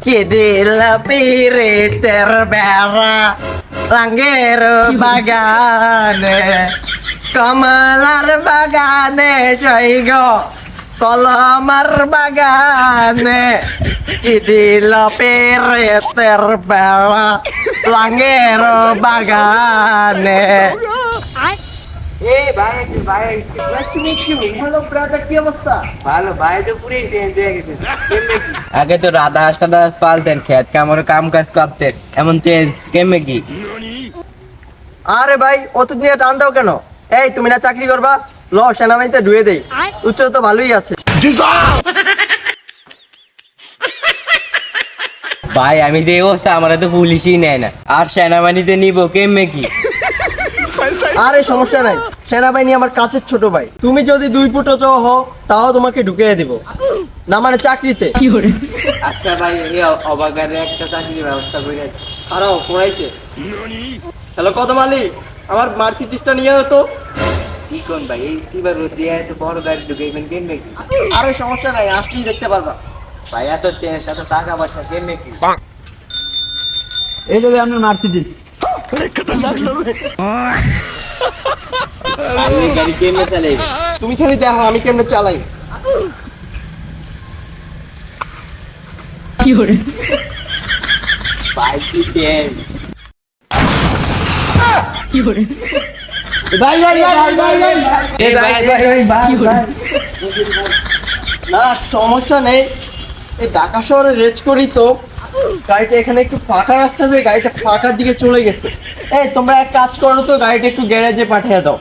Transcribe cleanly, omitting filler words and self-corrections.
কি দিল পিরিতের বেড়া রঙের বাগানে কমলার বাগানে জৈগ কলমার বাগানে কি দিল পিরিতের বেড়া রঙের বাগানে। আগে তো রাধা সাদা পালতেন, খেত কামড় কাম কাজ করতেন, এমন চেঞ্জ কেমে কি? আরে ভাই অত নিয়ে টান দাও কেন? এই তুমি না চাকরি করবা, ল সেনাবাহিনীতে ঢুয়ে দেই, উচ্চতা তো ভালোই আছে। ভাই আমি যে অবস্থা, আমার তো পুলিশই নেয় না, আর সেনাবাহিনীতে নিব কেমে কি? আরে সমস্যা নাই, সেনাবাহিনী আমার কাছের ছোট ভাই, তুমি যদি 2 ফুট উঁচু হও তাও তোমাকে ঢুকিয়ে দিব, না মানে চাকরিতে। আচ্ছা ভাই, এই অবাগারে একটা চাকরির ব্যবস্থা করে আছে। আরো পড়াইছে। হ্যালো কত মালিক, আমার মার্সিডিসটা নিয়ে হতো। কি কোন ভাই, এই কিবার দিয়ে এত বড় গাড়ি ঢুকাইবেন কেমে কি? আরে সমস্যা নাই, আসলেই দেখতে পারবা। ভাই এত চেঞ্জ, এত টাকা পয়সা কেমে কি? এই যাবে আপনার মার্সিডিস। এই গাড়ি কেমনে চালাইবে? তুমি খালি দেখো আমি কেমনে চালাই। ভাই কি চেঞ্জ! ভাই ভাই ভাই ভাই ভাই ভাই এই ভাই ভাই ভাই ভাই না সমস্যা নেই, এই ঢাকা শহরে রেজ করি তো, গাড়িটা এখানে একটু ফাঁকা রাস্তা হবে, গাড়িটা ফাঁকার দিকে চলে গেছে। এই তোমরা এক কাজ করো তো, গাড়িটা একটু গ্যারেজে পাঠিয়ে দাও।